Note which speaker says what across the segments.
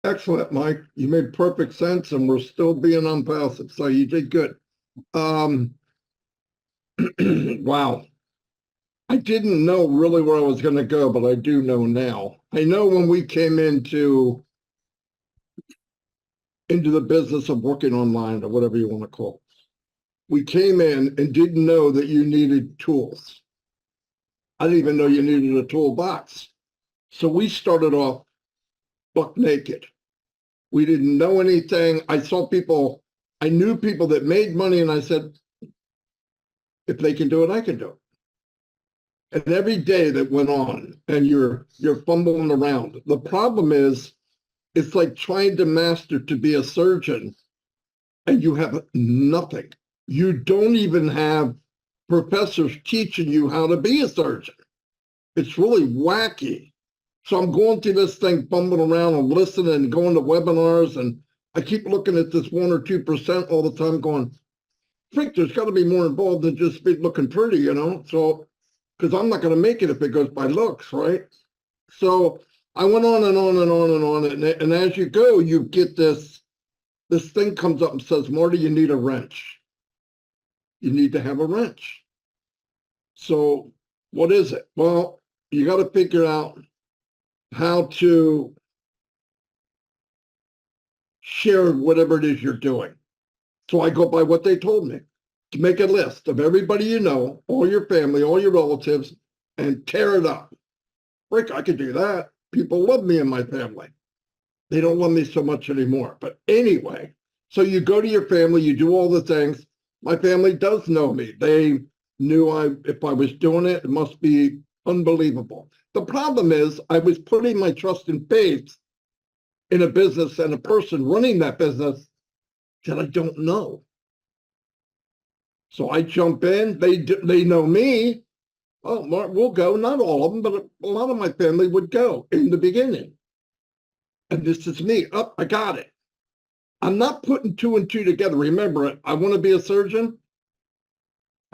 Speaker 1: Excellent, Mike. You made perfect sense, and we're still being unpassive, so you did good. Wow. I didn't know really where I was going to go, but I do know now. I know when we came into the business of working online, or whatever you want to call it, we came in and didn't know that you needed tools. I didn't even know you needed a toolbox. So we started off buck naked. We didn't know anything. I knew people that made money, and I said, if they can do it, I can do it. And every day that went on, and you're fumbling around. The problem is, it's like trying to master to be a surgeon, and you have nothing. You don't even have professors teaching you how to be a surgeon. It's really wacky. So I'm going through this thing, fumbling around and listening and going to webinars, and I keep looking at this 1 or 2% all the time going, Frank, there's got to be more involved than just be looking pretty, you know? So, because I'm not going to make it if it goes by looks, right? So I went on and on and on and on. And as you go, you get this thing comes up and says, Marty, you need a wrench. You need to have a wrench. So what is it? Well, you got to figure out how to share whatever it is you're doing. So I go by what they told me. To make a list of everybody you know, all your family, all your relatives, and tear it up. Rick, I could do that. People love me and my family. They don't love me so much anymore. But anyway, so you go to your family, you do all the things. My family does know me. They knew if I was doing it, it must be unbelievable. The problem is I was putting my trust and faith in a business and a person running that business that I don't know. So I jump in, they know me. Oh, Mark, we'll go. Not all of them, but a lot of my family would go in the beginning. And this is me. Oh, I got it. I'm not putting 2 and 2 together. Remember, I want to be a surgeon.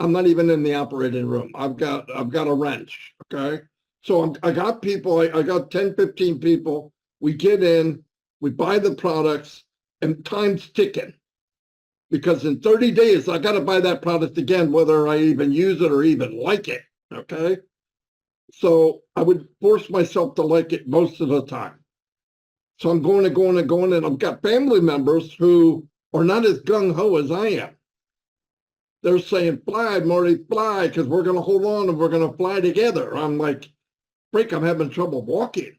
Speaker 1: I'm not even in the operating room. I've got a wrench, okay? So I got people, I got 10, 15 people. We get in, we buy the products, and time's ticking. Because in 30 days, I got to buy that product again, whether I even use it or even like it, okay? So I would force myself to like it most of the time. So I'm going and going and going, and I've got family members who are not as gung-ho as I am. They're saying, fly, Marty, fly, because we're going to hold on and we're going to fly together. I'm like, Frank, I'm having trouble walking.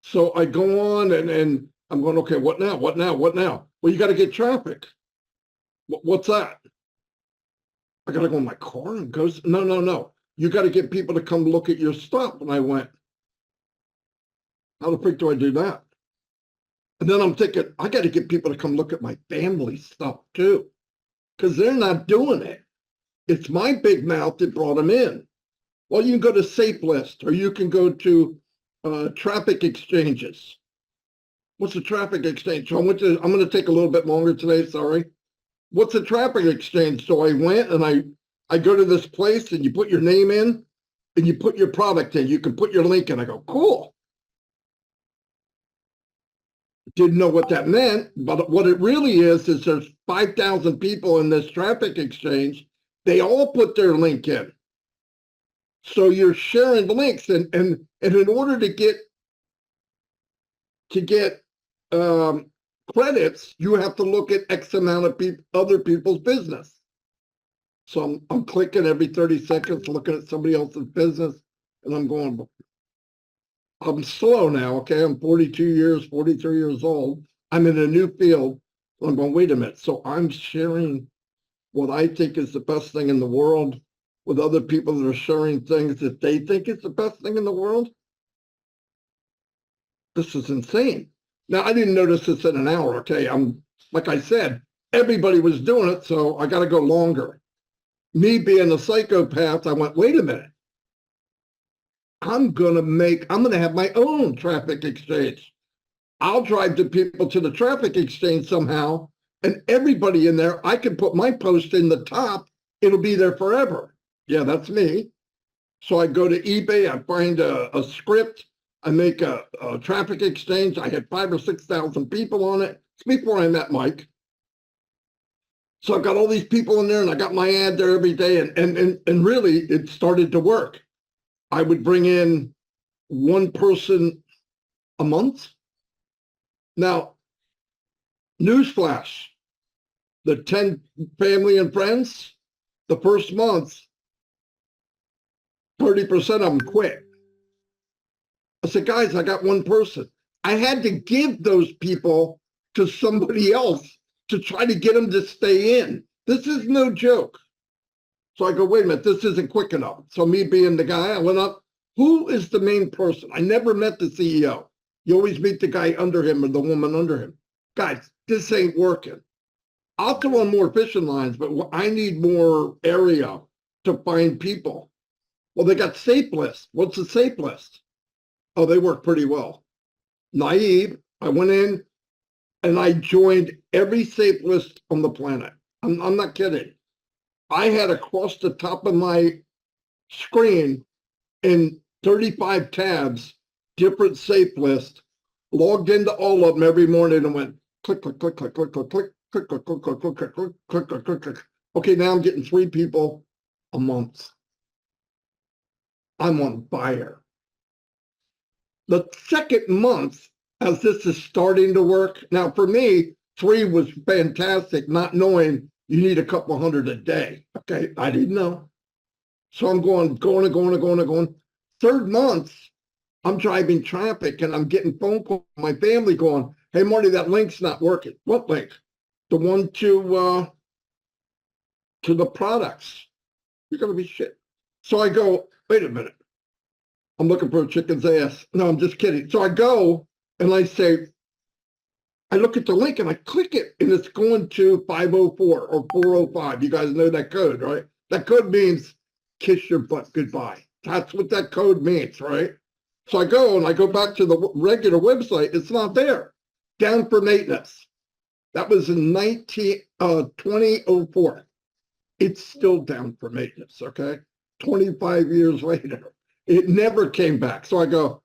Speaker 1: So I go on and I'm going, okay, what now? What now? What now? Well, you got to get traffic. What's that? I got to go in my car and goes, no. You got to get people to come look at your stuff. And I went, how the freak do I do that? And then I'm thinking, I got to get people to come look at my family stuff too, because they're not doing it. It's my big mouth that brought them in. Well, you can go to Safe List, or you can go to traffic exchanges. What's a traffic exchange? So I'm going to take a little bit longer today, sorry. What's a traffic exchange? So I went and I go to this place, and you put your name in and you put your product in. You can put your link in. I go, cool. Didn't know what that meant, but what it really is there's 5,000 people in this traffic exchange. They all put their link in. So you're sharing links, and in order to get credits, you have to look at X amount of other people's business. So I'm clicking every 30 seconds, looking at somebody else's business, and I'm going, I'm slow now, okay? I'm 43 years old. I'm in a new field. I'm going, wait a minute. So I'm sharing what I think is the best thing in the world with other people that are sharing things that they think is the best thing in the world? This is insane. Now, I didn't notice this in an hour, okay? Like I said, everybody was doing it, so I got to go longer. Me being a psychopath, I went, wait a minute. I'm going to have my own traffic exchange. I'll drive the people to the traffic exchange somehow, and everybody in there, I can put my post in the top. It'll be there forever. Yeah, that's me. So I go to eBay, I find a script, I make a traffic exchange. I had 5,000 or 6,000 people on it. It's before I met Mike. So I've got all these people in there, and I got my ad there every day, and really it started to work. I would bring in one person a month. Now, newsflash, the 10 family and friends, the first month, 30% of them quit. I said, guys, I got one person. I had to give those people to somebody else to try to get them to stay in. This is no joke. So I go, wait a minute, this isn't quick enough. So me being the guy, I went up, who is the main person? I never met the CEO. You always meet the guy under him or the woman under him. Guys, this ain't working. I'll throw on more fishing lines, but I need more area to find people. Well, they got safe lists. What's a safe list? Oh, they work pretty well. Naive, I went in and I joined every safe list on the planet. I'm not kidding. I had across the top of my screen in 35 tabs, different safe lists, logged into all of them every morning and went click, click, click, click, click, click, click, click, click, click, click, click, click, click, click, click, click. Okay, now I'm getting 3 people a month. I'm on fire. The second month, as this is starting to work, now for me, 3 was fantastic, not knowing you need a couple hundred a day. Okay, I didn't know. So I'm going. Third month, I'm driving traffic and I'm getting phone calls from my family going, hey, Marty, that link's not working. What link? The one to the products. You're going to be shit. So I go, wait a minute. I'm looking for a chicken's ass. No, I'm just kidding. So I go and I say, I look at the link and I click it and it's going to 504 or 405. You guys know that code, right? That code means kiss your butt goodbye. That's what that code means, right? So I go and I go back to the regular website. It's not there. Down for maintenance. That was in 2004. It's still down for maintenance, okay? 25 years later. It never came back. So I go,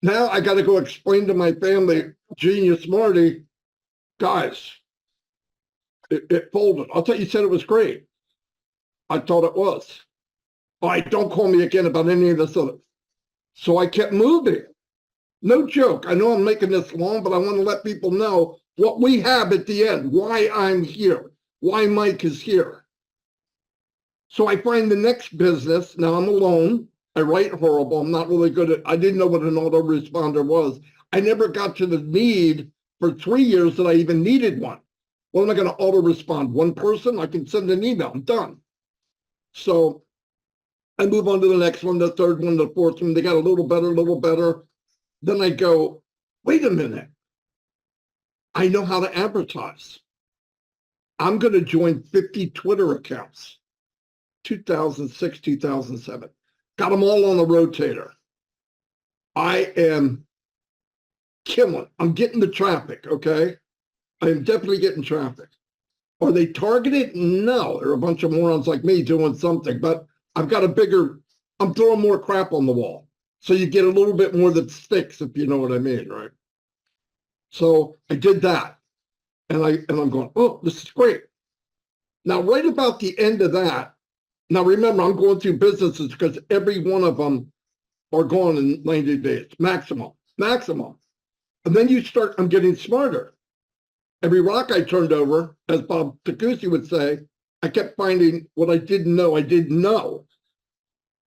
Speaker 1: now I got to go explain to my family, genius Marty, guys, it folded. I'll tell you, said it was great. I thought it was. All right, don't call me again about any of this other. So I kept moving. No joke. I know I'm making this long, but I want to let people know what we have at the end, why I'm here, why Mike is here. So I find the next business. Now I'm alone. I write horrible. I'm not really good at, I didn't know what an autoresponder was. I never got to the need for 3 years that I even needed one. What am I going to auto-respond? One person? I can send an email. I'm done. So I move on to the next one, the third one, the fourth one. They got a little better. Then I go, wait a minute. I know how to advertise. I'm going to join 50 Twitter accounts. 2006, 2007. Got them all on the rotator. I am killing. I'm getting the traffic, okay? I am definitely getting traffic. Are they targeted? No. There are a bunch of morons like me doing something, but I've got I'm throwing more crap on the wall. So you get a little bit more that sticks, if you know what I mean, right? So I did that. And I'm going, oh, this is great. Now, right about the end of that, now remember, I'm going through businesses because every one of them are gone in 90 days, maximum. And then I'm getting smarter. Every rock I turned over, as Bob Takusi would say, I kept finding what I didn't know.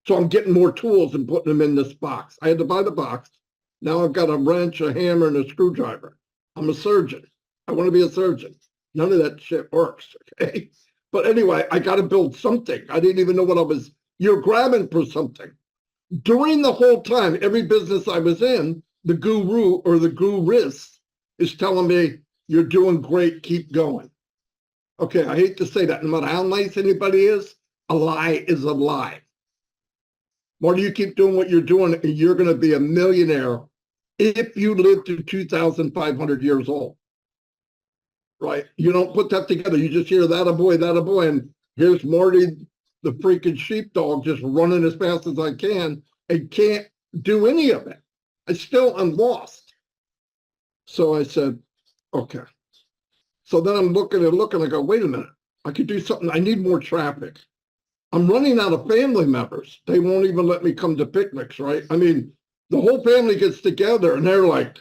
Speaker 1: So I'm getting more tools and putting them in this box. I had to buy the box. Now I've got a wrench, a hammer, and a screwdriver. I'm a surgeon. I want to be a surgeon. None of that shit works, okay? But anyway, I got to build something. I didn't even know what you're grabbing for something. During the whole time, every business I was in, the guru or the gurus is telling me, you're doing great, keep going. Okay, I hate to say that. No matter how nice anybody is, a lie is a lie. Marty, you keep doing what you're doing, and you're going to be a millionaire if you live to 2,500 years old. Right? You don't put that together. You just hear that a boy, and here's Marty, the freaking sheepdog, just running as fast as I can and can't do any of it. I still am lost. So I said, okay. So then I'm looking, I go, wait a minute. I could do something. I need more traffic. I'm running out of family members. They won't even let me come to picnics, right? I mean, the whole family gets together and they're like,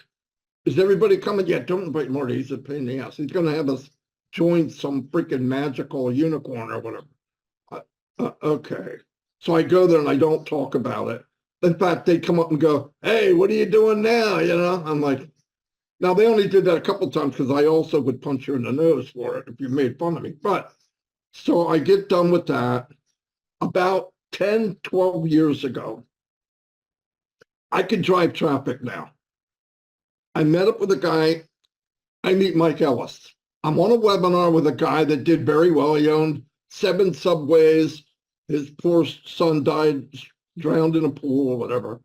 Speaker 1: is everybody coming? Yeah, don't invite Marty. He's a pain in the ass. He's going to have us join some freaking magical unicorn or whatever. Okay. So I go there and I don't talk about it. In fact, they come up and go, hey, what are you doing now? You know, I'm like, now they only did that a couple of times because I also would punch you in the nose for it if you made fun of me. But so I get done with that. About 10, 12 years ago, I could drive traffic now. I met up with a guy. I meet Mike Ellis. I'm on a webinar with a guy that did very well. He owned 7 subways. His poor son died, drowned in a pool or whatever.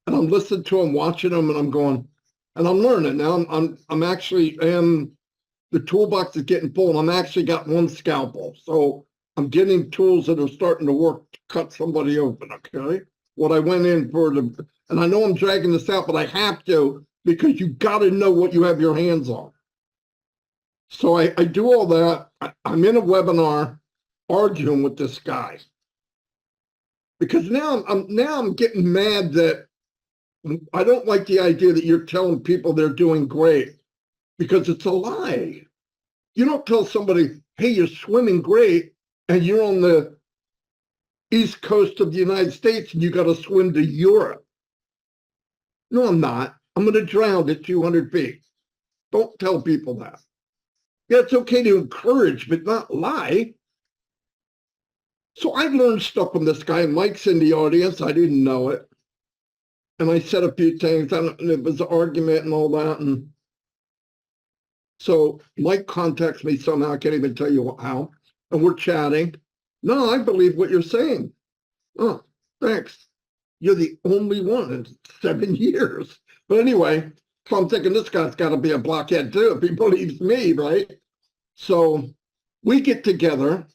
Speaker 1: And I'm listening to him, watching him, and I'm going, and I'm learning now. I'm actually, the toolbox is getting full, and I'm actually got one scalpel. So I'm getting tools that are starting to work to cut somebody open, okay? What I went in for, and I know I'm dragging this out, but I have to, because you got to know what you have your hands on. So I do all that. I'm in a webinar arguing with this guy. Because now I'm getting mad that I don't like the idea that you're telling people they're doing great, because it's a lie. You don't tell somebody, hey, you're swimming great, and you're on the East Coast of the United States and you got to swim to Europe. No, I'm not. I'm going to drown at 200 feet. Don't tell people that. Yeah, it's okay to encourage, but not lie. So I learned stuff from this guy. Mike's in the audience. I didn't know it. And I said a few things. And it was an argument and all that. And so Mike contacts me somehow. I can't even tell you how. And we're chatting. No, I believe what you're saying. Oh, thanks. You're the only one in 7 years. But anyway, so I'm thinking this guy's got to be a blockhead too if he believes me, right? So we get together.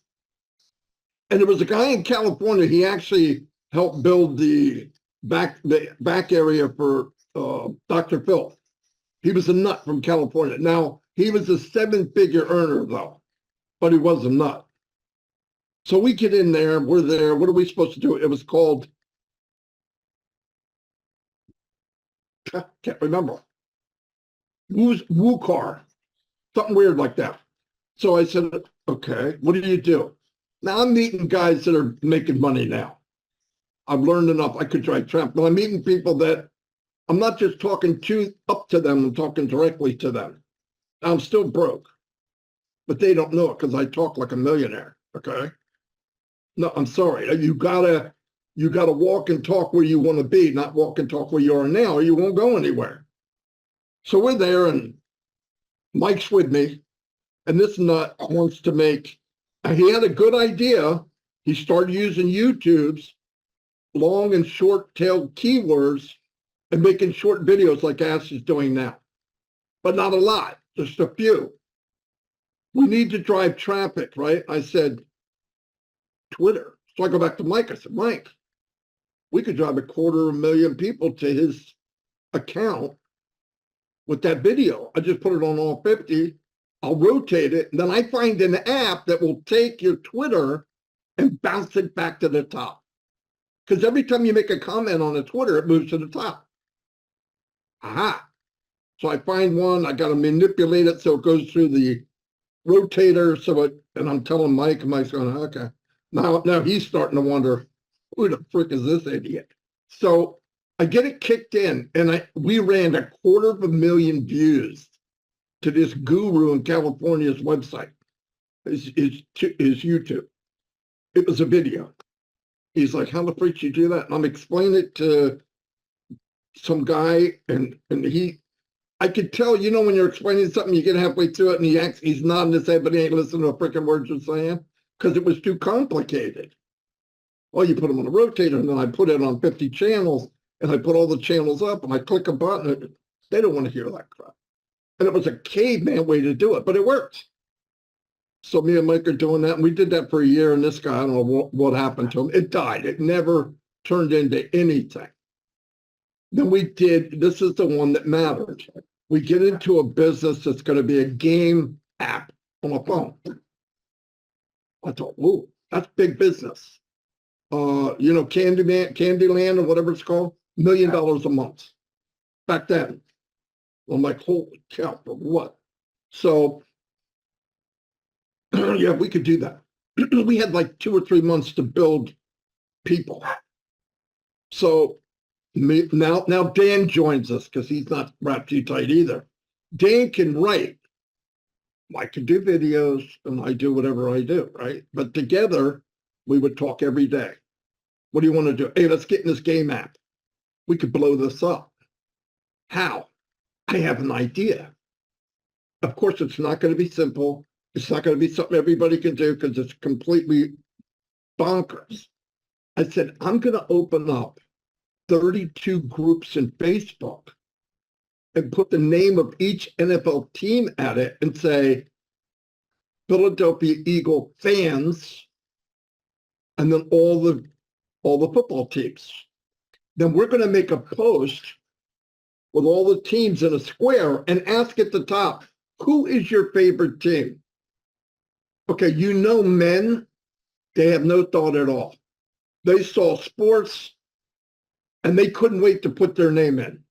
Speaker 1: And there was a guy in California. He actually helped build the back area for Dr. Phil. He was a nut from California. Now, he was a 7-figure earner, though, but he was a nut. So we get in there. We're there. What are we supposed to do? It was called, can't remember, Woo Car, something weird like that. So I said, okay, what do you do? Now I'm meeting guys that are making money now. I've learned enough. I could drive traffic, but I'm meeting people that I'm not just talking up to them. I'm talking directly to them. I'm still broke, but they don't know it because I talk like a millionaire. Okay. No, I'm sorry. You gotta walk and talk where you want to be, not walk and talk where you are now, or you won't go anywhere. So we're there, and Mike's with me, and this nut wants to make. He had a good idea. He started using YouTube's long and short-tailed keywords and making short videos like Ash is doing now, but not a lot, just a few. We need to drive traffic, right? I said, Twitter. So I go back to Mike. I said, Mike, we could drive 250,000 people to his account with that video. I just put it on all 50. I'll rotate it. And then I find an app that will take your Twitter and bounce it back to the top. Because every time you make a comment on a Twitter, it moves to the top. Aha. So I find one. I got to manipulate it so it goes through the rotator. And I'm telling Mike, and Mike's going, okay. Now he's starting to wonder, who the frick is this idiot? So I get it kicked in, and we ran 250,000 views to this guru in California's website, his YouTube. It was a video. He's like, how the freak you do that? And I'm explaining it to some guy, and I could tell, when you're explaining something, you get halfway through it, and he's nodding his head, but he ain't listening to a freaking word you're saying, because it was too complicated. Well, you put them on a rotator, and then I put it on 50 channels, and I put all the channels up, and I click a button, and they don't want to hear that crap. And it was a caveman way to do it, but it worked. So me and Mike are doing that, and we did that for a year, and this guy, I don't know what happened to him. It died. It never turned into anything. Then we did, this is the one that mattered. We get into a business that's going to be a game app on a phone. I thought, whoa, that's big business. Candyland or whatever it's called, $1 million a month. Back then. I'm like, holy cow, for what? So, yeah, we could do that. We had like 2 or 3 months to build people. So now Dan joins us because he's not wrapped too tight either. Dan can write. I can do videos and I do whatever I do, right? But together, we would talk every day. What do you want to do? Hey, let's get in this game app. We could blow this up. How? I have an idea. Of course, it's not going to be simple. It's not going to be something everybody can do because it's completely bonkers. I said, I'm going to open up 32 groups in Facebook and put the name of each NFL team at it and say, Philadelphia Eagle fans, and then all the football teams. Then we're going to make a post with all the teams in a square and ask at the top, who is your favorite team? Okay, men, they have no thought at all. They saw sports and they couldn't wait to put their name in.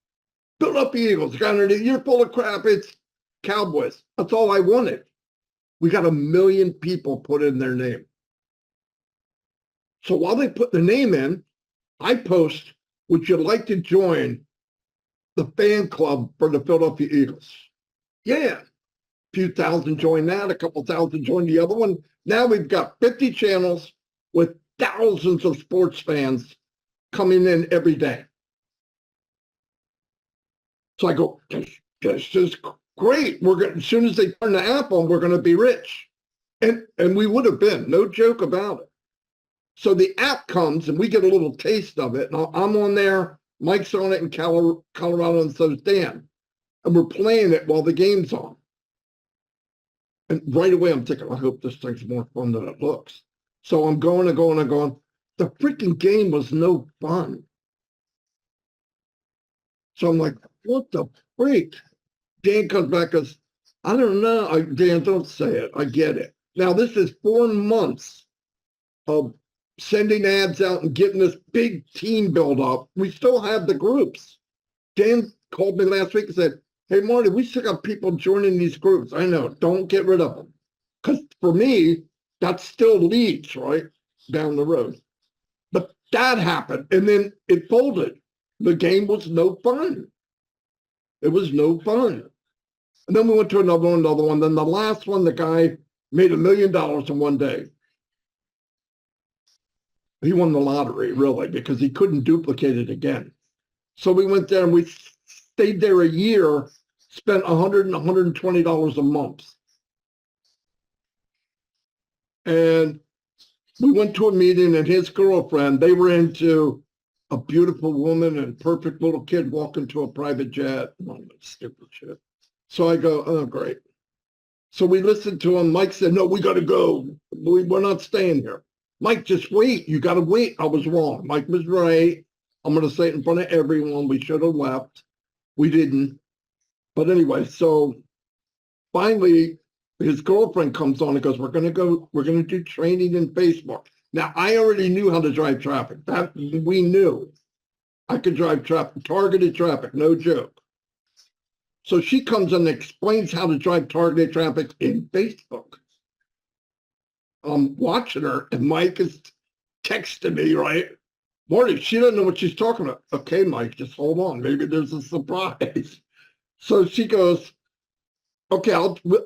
Speaker 1: Philadelphia Eagles, you're full of crap, it's Cowboys. That's all I wanted. We got 1 million people put in their name. So while they put the name in, I post, would you like to join the fan club for the Philadelphia Eagles? Yeah. A few thousand joined that, a couple thousand joined the other one. Now we've got 50 channels with thousands of sports fans coming in every day. So I go, this is great. As soon as they turn the app on, we're going to be rich. And we would have been, no joke about it. So the app comes and we get a little taste of it. And I'm on there, Mike's on it in Colorado, and so's Dan. And we're playing it while the game's on. And right away I'm thinking, I hope this thing's more fun than it looks. So I'm going and going and going. The freaking game was no fun. So I'm like, what the freak? Dan comes back and goes, I don't know. Dan, don't say it. I get it. Now, this is 4 months of sending ads out and getting this big team build up. We still have the groups. Dan called me last week and said, hey, Marty, we still got people joining these groups. I know. Don't get rid of them. Because for me, that still leads, right, down the road. But that happened, and then it folded. The game was no fun. It was no fun. And then we went to another one. Then the last one, the guy made $1 million in one day. He won the lottery, really, because he couldn't duplicate it again. So we went there and we stayed there a year, spent $100 and $120 a month. And we went to a meeting, and his girlfriend, they were into a beautiful woman and perfect little kid walking to a private jet. Oh, stupid shit. So I go, oh, great. So we listened to him. Mike said, no, we got to go. We're not staying here. Mike, just wait. You got to wait. I was wrong. Mike was right. I'm going to say it in front of everyone. We should have left. We didn't. But anyway, so finally, his girlfriend comes on and goes, we're going to do training in Facebook. Now, I already knew how to drive traffic. That we knew. I could drive traffic, targeted traffic, no joke. So she comes and explains how to drive targeted traffic in Facebook. I'm watching her, and Mike is texting me, right? Marty, she doesn't know what she's talking about. Okay, Mike, just hold on. Maybe there's a surprise. So she goes, okay,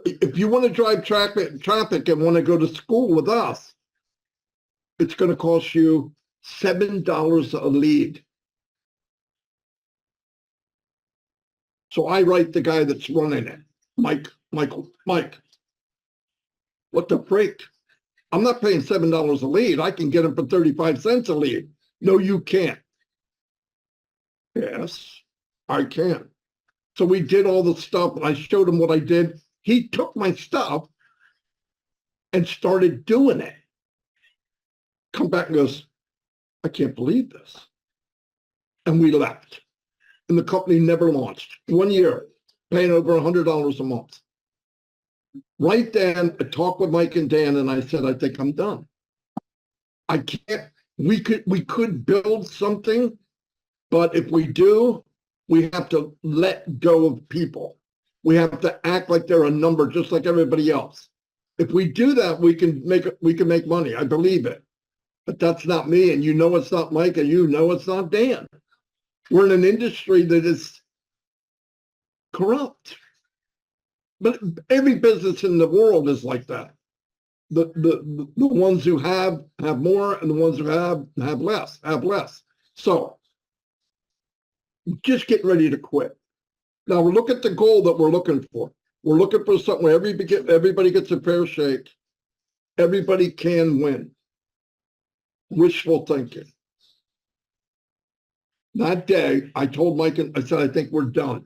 Speaker 1: if you want to drive traffic and want to go to school with us, it's going to cost you $7 a lead. So I write the guy that's running it, Mike, what the freak? I'm not paying $7 a lead. I can get him for 35 cents a lead. No, you can't. Yes, I can. So we did all the stuff, and I showed him what I did. He took my stuff and started doing it. Come back and goes, I can't believe this. And we left. and the company never launched. 1 year, paying over $100 a month. Right then, I talked with Mike and Dan, and I said, I think I'm done. I can't, we could build something, but if we do, we have to let go of people. We have to act like they're a number, just like everybody else. If we do that, we can make money. I believe it. But that's not me, and you know it's not Mike, and you know it's not Dan. We're in an industry that is corrupt. But every business in the world is like that. The ones who have more, and the ones who have less. So just get ready to quit. Now look at the goal that we're looking for. We're looking for something where everybody gets a fair shake. Everybody can win. Wishful thinking. That day, I told Mike, and I said, I think we're done.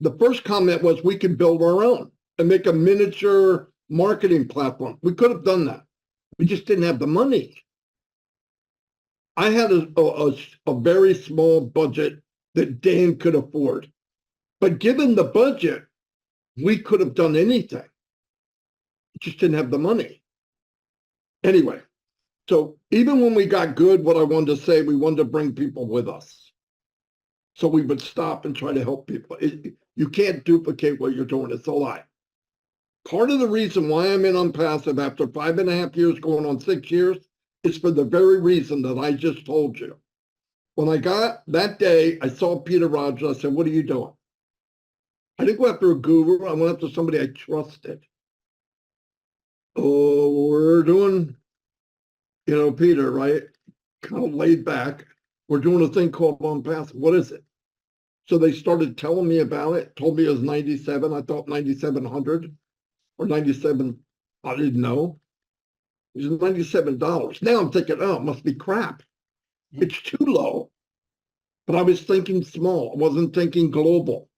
Speaker 1: The first comment was we could build our own and make a miniature marketing platform. We could have done that. We just didn't have the money. I had a very small budget that Dan could afford. But given the budget, we could have done anything. We just didn't have the money. Anyway, so even when we got good, what I wanted to say, we wanted to bring people with us. So we would stop and try to help people. You can't duplicate what you're doing. It's a lie. Part of the reason why I'm in Unpassive after 5.5 years, going on 6 years, is for the very reason that I just told you. When I got that day, I saw Peter Rogers. I said, what are you doing? I didn't go after a guru. I went after somebody I trusted. Oh, we're doing, Peter, right? Kind of laid back. We're doing a thing called Unpassive. What is it? So they started telling me about it, told me it was 97. I thought 9,700 or 97. I didn't know. It was $97. Now I'm thinking, oh, it must be crap. It's too low. But I was thinking small. I wasn't thinking global.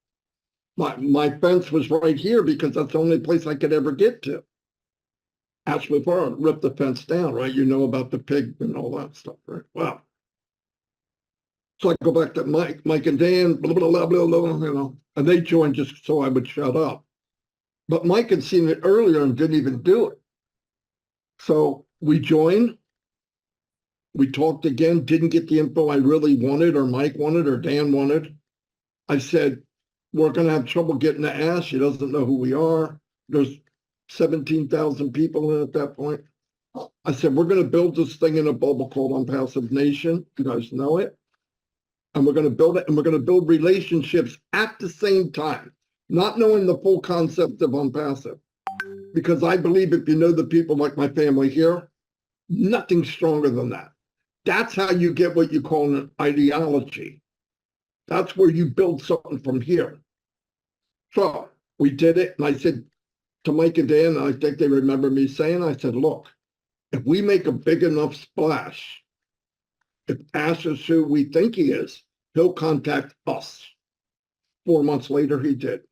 Speaker 1: My fence was right here because that's the only place I could ever get to. Ashley Farm ripped the fence down, right? You know about the pig and all that stuff, right? Wow. So I go back to Mike and Dan, blah, blah, blah, blah, blah, and they joined just so I would shut up. But Mike had seen it earlier and didn't even do it. So we joined. We talked again, didn't get the info I really wanted, or Mike wanted, or Dan wanted. I said, we're going to have trouble getting the ass. She doesn't know who we are. There's 17,000 people in at that point. I said, we're going to build this thing in a bubble called Unpassive Nation. You guys know it. And we're going to build it, and we're going to build relationships at the same time, not knowing the full concept of Unpassive. Because I believe if you know the people like my family here, nothing stronger than that. That's how you get what you call an ideology. That's where you build something from here. So we did it, and I said to Mike and Dan, and I think they remember me saying, I said, look, if we make a big enough splash, if Ash is who we think he is, he'll contact us. 4 months later, he did.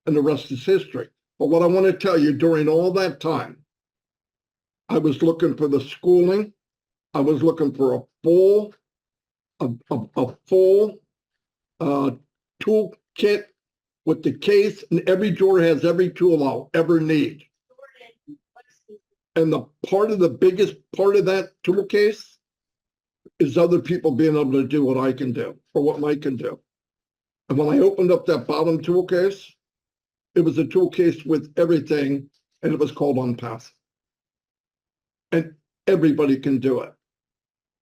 Speaker 1: And the rest is history. But what I want to tell you, during all that time, I was looking for the schooling. I was looking for a full toolkit with the case, and every drawer has every tool I'll ever need. And the biggest part of that tool case is other people being able to do what I can do, or what Mike can do. And when I opened up that bottom tool case, it was a tool case with everything, and it was called Unpassive. And everybody can do it.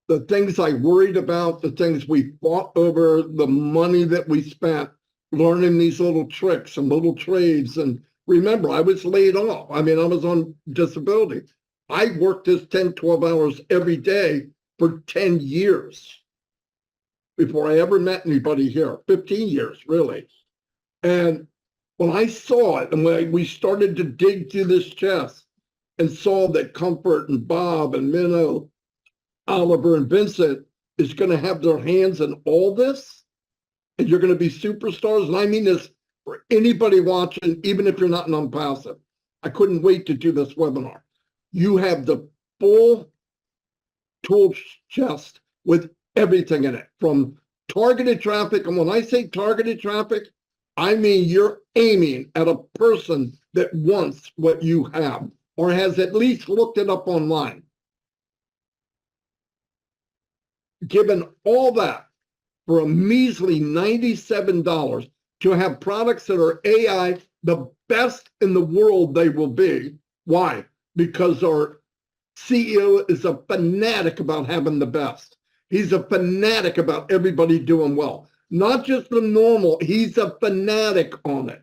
Speaker 1: The things I worried about, the things we fought over, the money that we spent learning these little tricks and little trades. And remember, I was laid off. I mean, I was on disability. I worked this 10, 12 hours every day for 10 years before I ever met anybody here, 15 years, really. And when I saw it, and when we started to dig through this chest and saw that Comfort and Bob and Minnow, Oliver and Vincent is going to have their hands in all this, and you're going to be superstars. And I mean this for anybody watching, even if you're not an Unpassive. I couldn't wait to do this webinar. You have the full tool chest with everything in it, from targeted traffic. And when I say targeted traffic, I mean you're aiming at a person that wants what you have or has at least looked it up online. Given all that for a measly $97 to have products that are AI, the best in the world they will be. Why? Because our CEO is a fanatic about having the best. He's a fanatic about everybody doing well. Not just the normal, he's a fanatic on it.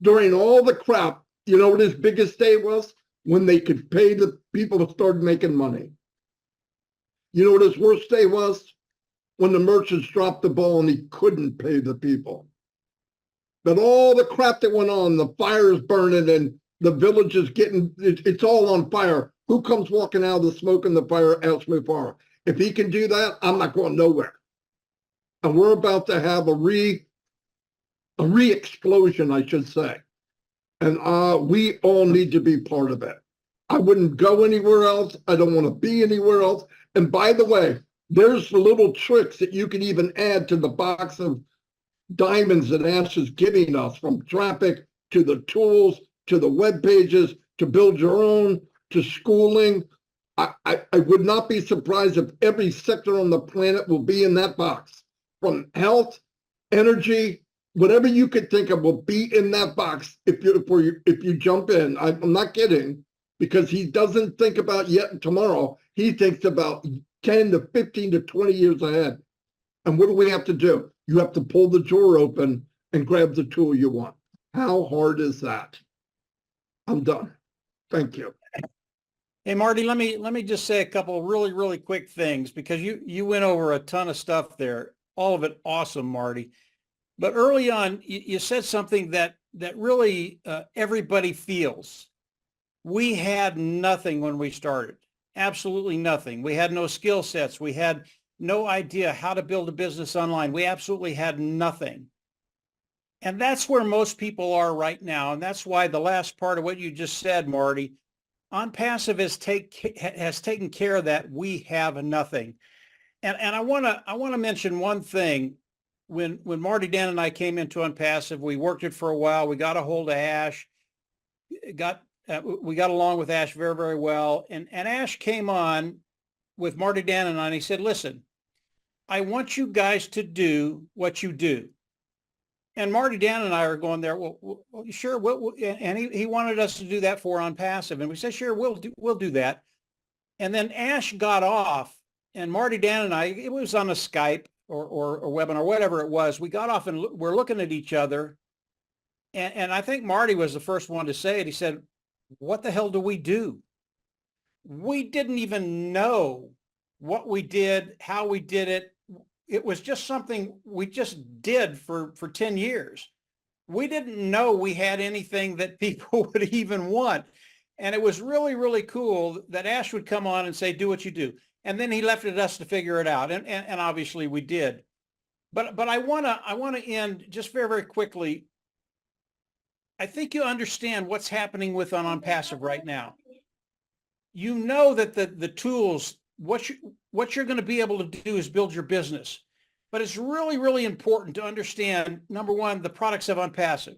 Speaker 1: During all the crap, you know what his biggest day was? When they could pay the people that started making money. You know what his worst day was? When the merchants dropped the ball and he couldn't pay the people. But all the crap that went on, the fires burning and the village is getting, it's all on fire. Who comes walking out of the smoke and the fire? Mufara. If he can do that, I'm not going nowhere. And we're about to have a re-explosion, I should say. And we all need to be part of it. I wouldn't go anywhere else. I don't want to be anywhere else. And by the way, there's the little tricks that you can even add to the box of diamonds that Ash is giving us, from traffic to the tools, to the web pages, to build your own, to schooling. I would not be surprised if every sector on the planet will be in that box. From health, energy, whatever you could think of will be in that box if you jump in. I'm not kidding, because he doesn't think about yet and tomorrow. He thinks about 10 to 15 to 20 years ahead. And what do we have to do? You have to pull the drawer open and grab the tool you want. How hard is that? I'm done. Thank you.
Speaker 2: Hey, Marty, let me just say a couple of really quick things, because you went over a ton of stuff there. All of it awesome, Marty. But early on, you said something that really everybody feels. We had nothing when we started. Absolutely nothing. We had no skill sets. We had no idea how to build a business online. We absolutely had nothing. And that's where most people are right now. And that's why the last part of what you just said, Marty, OnPassive has taken care of that. We have nothing. And I want to mention one thing. When Marty, Dan, and I came into OnPassive, we worked it for a while. We got a hold of Ash. We got along with Ash very well. And Ash came on with Marty, Dan, and I, and he said, listen, I want you guys to do what you do. And Marty, Dan, and I are going there. Well, sure. And he wanted us to do that for OnPassive, and we said, sure, we'll do that. And then Ash got off, and Marty, Dan, and I, it was on a Skype or webinar, whatever it was. We got off and we're looking at each other, and I think Marty was the first one to say it. He said, "What the hell do we do? We didn't even know what we did, how we did it. It was just something we just did for 10 years. We didn't know we had anything that people would even want." And it was really cool that Ash would come on and say, do what you do. And then he left it us to figure it out. And obviously we did. But I want to end just very quickly. I think you understand what's happening with OnPassive right now. You know that the tools, what you're going to be able to do is build your business. But it's really important to understand, number one, the products of OnPassive.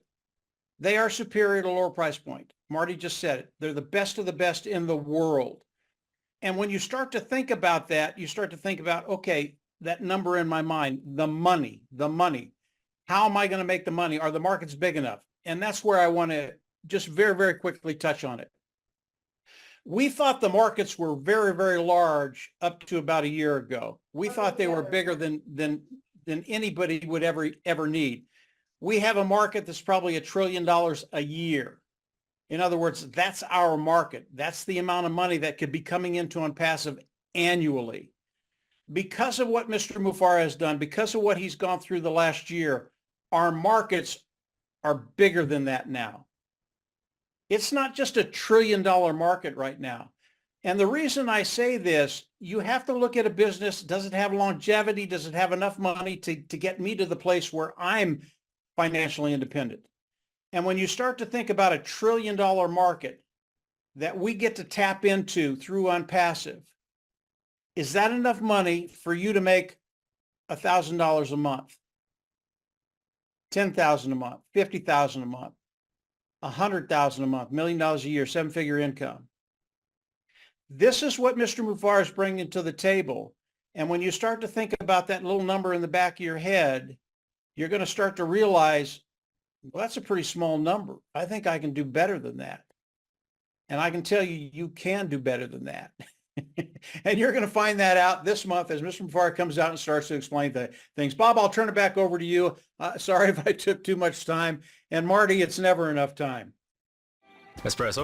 Speaker 2: They are superior to lower price point. Marty just said it. They're the best of the best in the world. And when you start to think about that, you start to think about, okay, that number in my mind, the money. How am I going to make the money? Are the markets big enough? And that's where I want to just very quickly touch on it. We thought the markets were very large up to about a year ago. We thought they were bigger than anybody would ever need. We have a market that's probably $1 trillion a year. In other words, that's our market. That's the amount of money that could be coming into OnPassive annually. Because of what Mr. Mufara has done, because of what he's gone through the last year, our markets are bigger than that now. It's not just $1 trillion market right now. And the reason I say this, you have to look at a business. Does it have longevity? Does it have enough money to get me to the place where I'm financially independent? And when you start to think about $1 trillion market that we get to tap into through OnPassive, is that enough money for you to make $1,000 a month, $10,000 a month, $50,000 a month, $100,000 a month, $1 million a year, 7-figure income. This is what Mr. Mufar is bringing to the table. And when you start to think about that little number in the back of your head, you're going to start to realize, well, that's a pretty small number. I think I can do better than that. And I can tell you, you can do better than that. And you're going to find that out this month as Mr. Mufar comes out and starts to explain the things. Bob, I'll turn it back over to you. Sorry if I took too much time. And Marty, it's never enough time.
Speaker 3: Espresso?